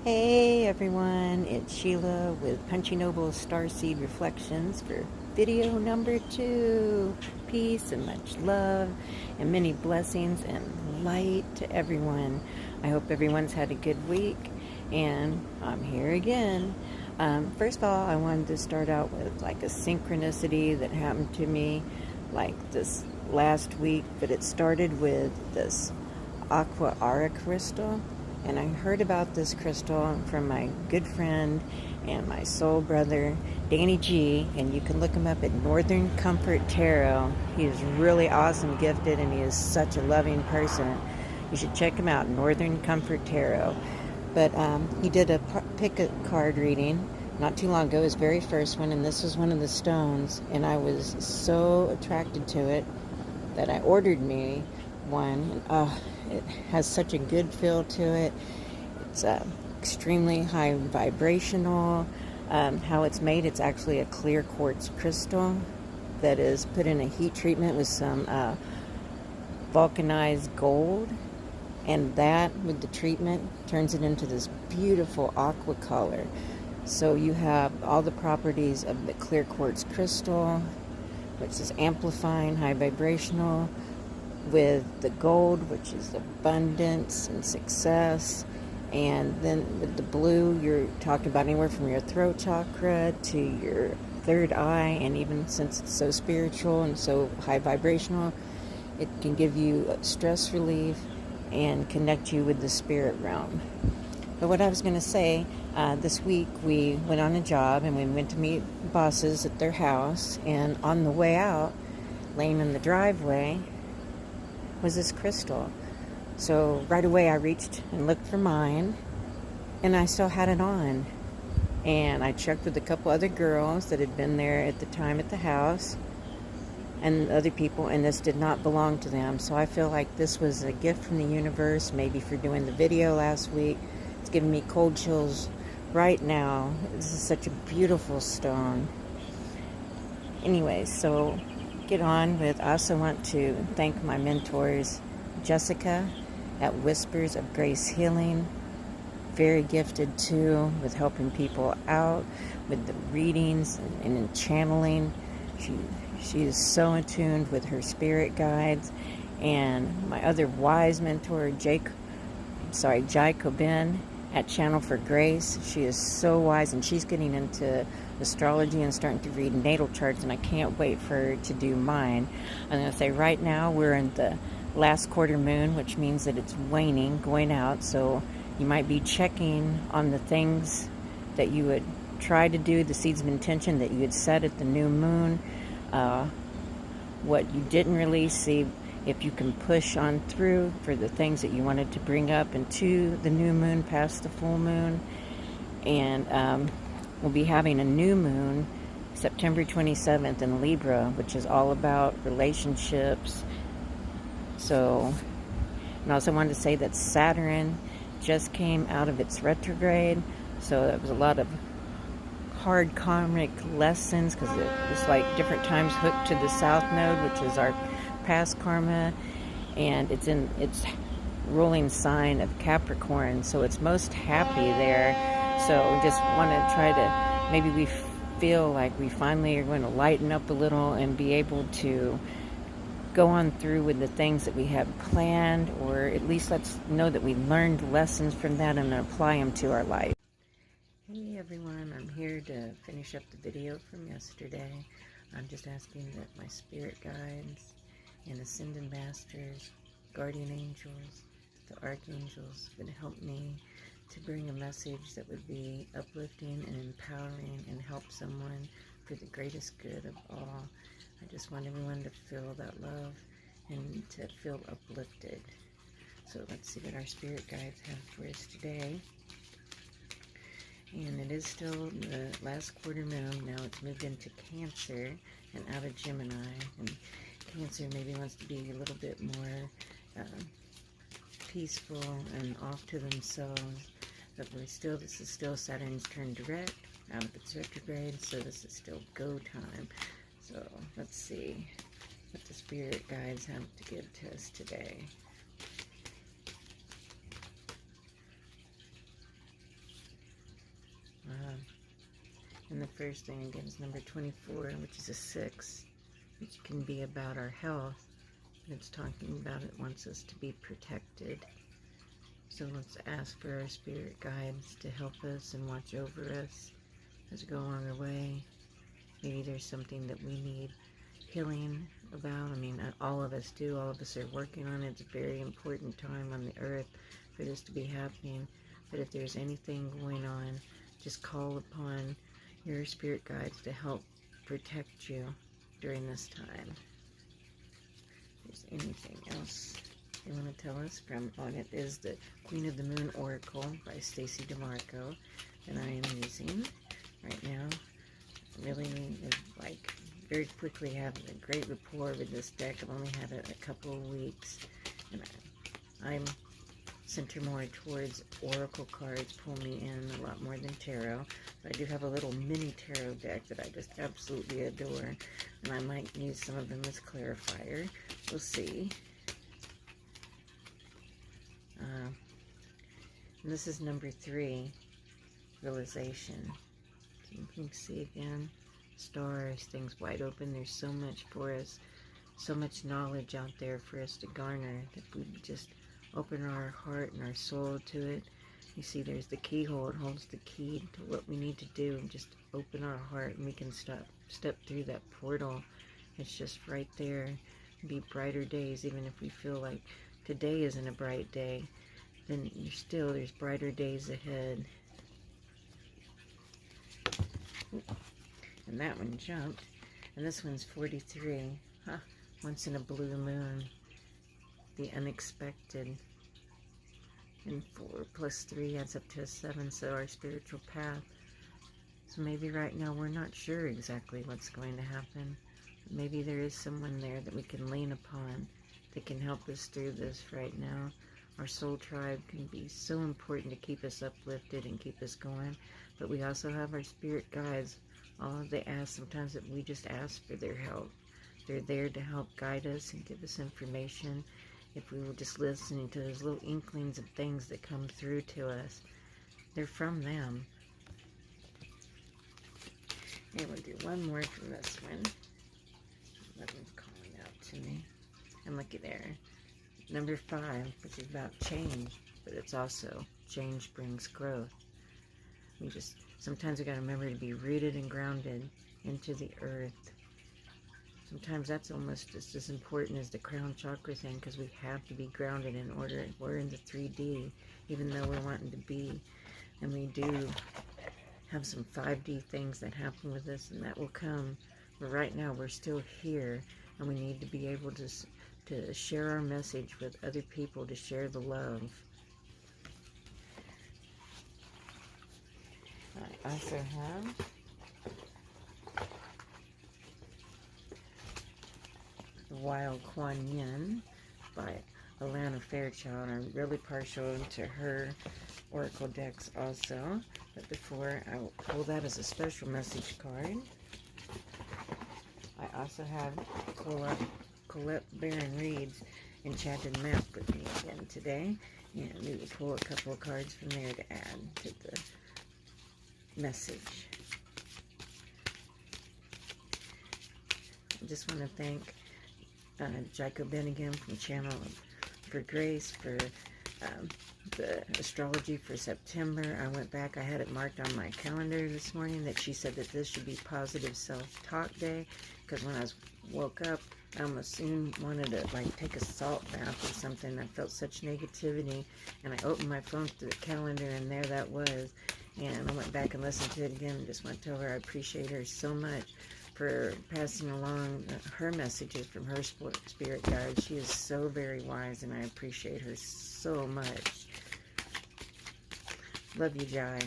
Hey everyone, it's Sheila with Punchy Noble Starseed Reflections for video number 2. Peace and much love and many blessings and light to everyone. I hope everyone's had a good week and I'm here again. First of all, I wanted to start out with like a synchronicity that happened to me like this last week, but it started with this aqua aura crystal, and I heard about this crystal from my good friend and my soul brother Danny G, and you can look him up at Northern Comfort Tarot. He is really awesome, gifted, and he is such a loving person. You should check him out, Northern Comfort Tarot. But he did a pick a card reading not too long ago, his very first one, and this was one of the stones, and I was so attracted to it that I ordered me one. It has such a good feel to it. It's extremely high vibrational. How it's made, it's actually a clear quartz crystal that is put in a heat treatment with some vulcanized gold, and that with the treatment turns it into this beautiful aqua color. So you have all the properties of the clear quartz crystal, which is amplifying, high vibrational, with the gold, which is abundance and success. And then with the blue, you're talking about anywhere from your throat chakra to your third eye. And even since it's so spiritual and so high vibrational, it can give you stress relief and connect you with the spirit realm. But what I was going to say, this week we went on a job and we went to meet bosses at their house, and on the way out, laying in the driveway, was this crystal. So right away I reached and looked for mine, and I still had it on. And I checked with a couple other girls that had been there at the time at the house and other people, and this did not belong to them. So I feel like this was a gift from the universe, maybe for doing the video last week. It's giving me cold chills right now. This is such a beautiful stone. Anyway, so get on with. I also want to thank my mentors, Jessica at Whispers of Grace Healing, very gifted too with helping people out with the readings and in channeling. She is so attuned with her spirit guides. And my other wise mentor, Jai Cobin at Channel for Grace. She is so wise, and she's getting into astrology and starting to read natal charts, and I can't wait for her to do mine. I'm going to say right now we're in the last quarter moon, which means that it's waning, going out, so you might be checking on the things that you would try to do, the seeds of intention that you had set at the new moon, what you didn't release, see if you can push on through for the things that you wanted to bring up into the new moon past the full moon. And we'll be having a new moon September 27th in Libra, which is all about relationships. So, and I also wanted to say that Saturn just came out of its retrograde, so that was a lot of hard karmic lessons, because it was like different times hooked to the south node, which is our past karma, and it's in its ruling sign of Capricorn, so it's most happy there. So just want to try to, maybe we feel like we finally are going to lighten up a little and be able to go on through with the things that we have planned, or at least let's know that we learned lessons from that and apply them to our life. Hey everyone, I'm here to finish up the video from yesterday. I'm just asking that my spirit guides and ascended masters, guardian angels, the archangels would help me to bring a message that would be uplifting and empowering and help someone for the greatest good of all. I just want everyone to feel that love and to feel uplifted. So let's see what our spirit guides have for us today. And it is still the last quarter moon. Now it's moved into Cancer and out of Gemini. And Cancer maybe wants to be a little bit more peaceful and off to themselves. But this is still Saturn's turn direct out of its retrograde. So this is still go time. So let's see what the spirit guides have to give to us today. first thing again is number 24, which is a 6, which can be about our health. It's talking about it wants us to be protected. So let's ask for our spirit guides to help us and watch over us as we go on our way. Maybe there's something that we need healing about. I mean, all of us do. All of us are working on it. It's a very important time on the earth for this to be happening. But if there's anything going on, just call upon your spirit guides to help protect you during this time. If there's anything else you want to tell us from on it is the Queen of the Moon Oracle by Stacey DeMarco that I am using right now. Really, like, very quickly having a great rapport with this deck. I've only had it a couple of weeks, and I'm center more towards oracle cards, pull me in a lot more than tarot. But I do have a little mini tarot deck that I just absolutely adore, and I might use some of them as clarifier. We'll see. And this is number 3, realization. You can see again, stars, things wide open. There's so much for us, so much knowledge out there for us to garner, that if we just open our heart and our soul to it. You see there's the keyhole. It holds the key to what we need to do, and just open our heart and we can step through that portal. It's just right there. Be brighter days. Even if we feel like today isn't a bright day, then there's brighter days ahead. And that one jumped. And this one's 43. Once in a blue moon. The unexpected. And 4 plus 3 adds up to a 7, so our spiritual path. So maybe right now we're not sure exactly what's going to happen. But maybe there is someone there that we can lean upon that can help us through this right now. Our soul tribe can be so important to keep us uplifted and keep us going. But we also have our spirit guides. All they ask sometimes that we just ask for their help. They're there to help guide us and give us information. If we were just listening to those little inklings of things that come through to us, they're from them. And we'll do one more from this one. That one's calling out to me. And looky there. Number 5, which is about change, but it's also change brings growth. Sometimes we gotta remember to be rooted and grounded into the earth. Sometimes that's almost just as important as the crown chakra thing, because we have to be grounded in order. We're in the 3D, even though we're wanting to be. And we do have some 5D things that happen with us, and that will come. But right now, we're still here, and we need to be able to share our message with other people, to share the love. I also have The Wild Kuan Yin by Alana Fairchild. I'm really partial to her oracle decks also. But before I will pull that as a special message card, I also have Colette Baron Reed's Enchanted Map with me again today. And we will pull a couple of cards from there to add to the message. I just want to thank Jacob Bennigan from Channel for Grace for the astrology for September. I went back, I had it marked on my calendar this morning that she said that this should be Positive Self-Talk Day, because when I woke up, I almost soon wanted to take a salt bath or something. I felt such negativity, and I opened my phone to the calendar, and there that was. And I went back and listened to it again, and just want to tell her I appreciate her so much for passing along her messages from her spirit guide. She is so very wise, and I appreciate her so much. Love you, Jai.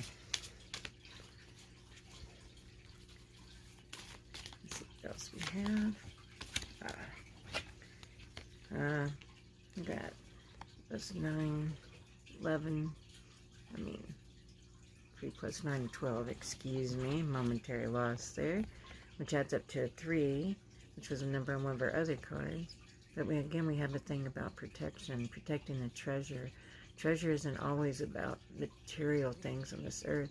Let's see what else we have. That's 9, 11, 3 plus 9, 12, excuse me, momentary loss there, which adds up to a 3, which was a number on one of our other cards. But we have a thing about protection, protecting the treasure. Treasure isn't always about material things on this earth.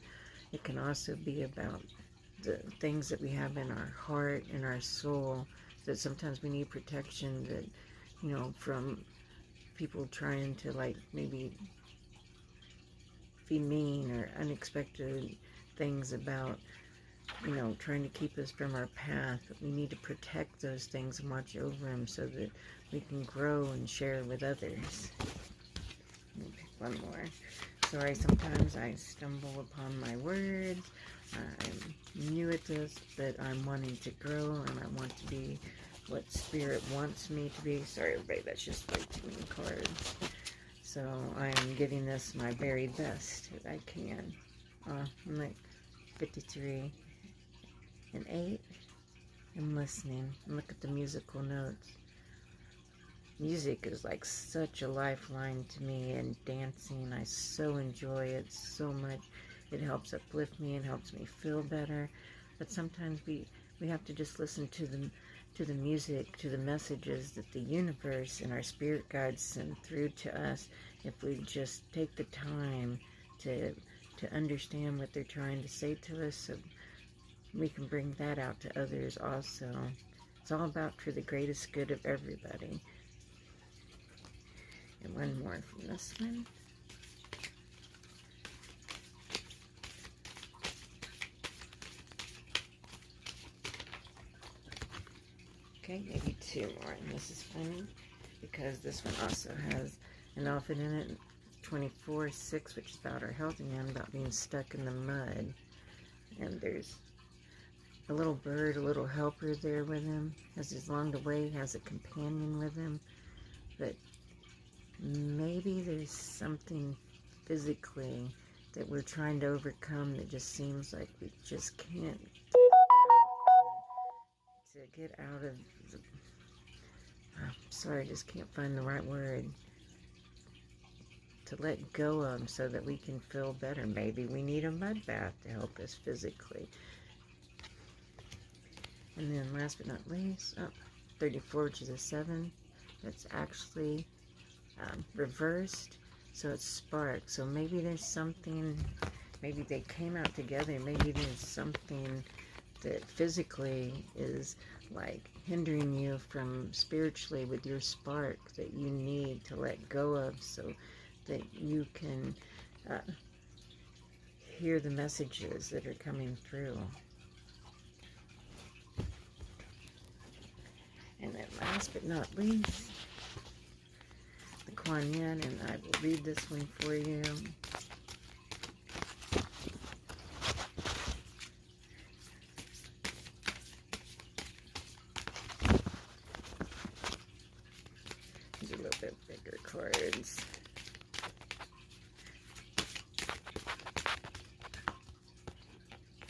It can also be about the things that we have in our heart and our soul, that sometimes we need protection, that, you know, from people trying to, like, maybe be mean or unexpected things about, you know, trying to keep us from our path. We need to protect those things and watch over them so that we can grow and share with others. Let me pick one more. Sorry, sometimes I stumble upon my words. I'm new at this, but I'm wanting to grow and I want to be what Spirit wants me to be. Sorry, everybody, that's just way too many cards. So I'm giving this my very best that I can. I'm like 53 and 8. I'm listening. And look at the musical notes. Music is like such a lifeline to me, and dancing, I so enjoy it so much. It helps uplift me and helps me feel better. But sometimes we have to just listen to the music, to the messages that the universe and our spirit guides send through to us, if we just take the time to understand what they're trying to say to us, so we can bring that out to others also. It's all about for the greatest good of everybody. And one more from this one. Okay, maybe 2 more. And this is funny because this one also has an elephant in it. 24/6, which is about our health, and about being stuck in the mud. And there's a little bird, a little helper there with him. As he's along the way, he has a companion with him. But maybe there's something physically that we're trying to overcome that just seems like we just can't to get out of the, I'm sorry, I just can't find the right word, to let go of, so that we can feel better. Maybe we need a mud bath to help us physically. And then last but not least, 34, which is a 7. That's actually reversed, so it's spark. So maybe there's something, maybe they came out together, maybe there's something that physically is like hindering you from spiritually with your spark that you need to let go of, so that you can hear the messages that are coming through. And then last but not least, the Kuan Yin, and I will read this one for you. These are a little bit bigger cards.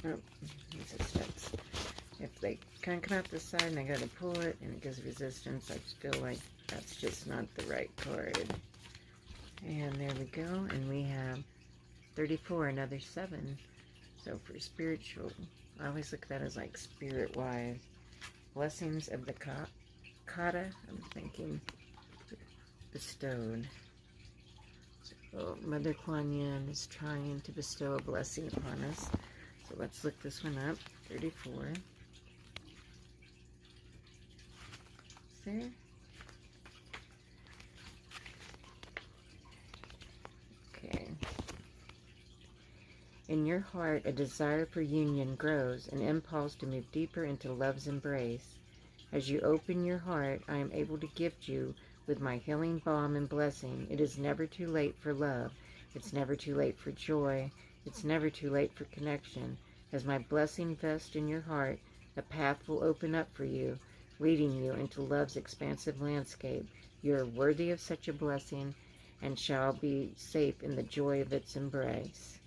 Oh, resistance. If they kind of come out the side and I gotta pull it and it gives resistance, I just feel like that's just not the right card. And there we go. And we have 34, another 7. So for spiritual, I always look at that as like spirit-wise. Blessings of the kata, I'm thinking bestowed. So Mother Kuan Yin is trying to bestow a blessing upon us. So let's look this one up. 34. There. Okay. In your heart, a desire for union grows, an impulse to move deeper into love's embrace. As you open your heart, I am able to gift you with my healing balm and blessing. It is never too late for love. It's never too late for joy. It's never too late for connection. As my blessing vests in your heart, a path will open up for you, leading you into love's expansive landscape. You are worthy of such a blessing and shall be safe in the joy of its embrace.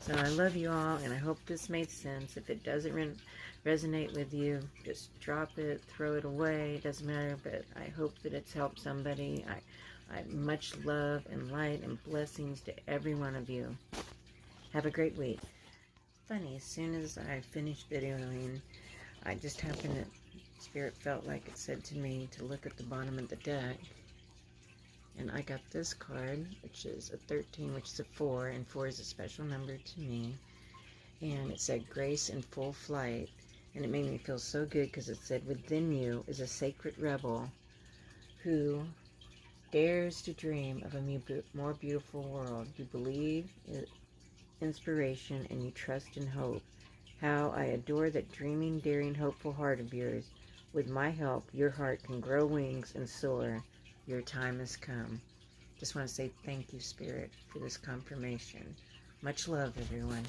So I love you all, and I hope this made sense. If it doesn't resonate with you, just drop it, throw it away. It doesn't matter, but I hope that it's helped somebody. I much love and light and blessings to every one of you. Have a great week. Funny, as soon as I finished videoing, I just happened to, Spirit felt like it said to me to look at the bottom of the deck. And I got this card, which is a 13, which is a 4, and 4 is a special number to me. and it said grace in full flight. And it made me feel so good because it said, within you is a sacred rebel who dares to dream of a more beautiful world. You believe in inspiration and you trust in hope. How I adore that dreaming, daring, hopeful heart of yours. With my help, your heart can grow wings and soar. Your time has come. Just want to say thank you, Spirit, for this confirmation. Much love, everyone.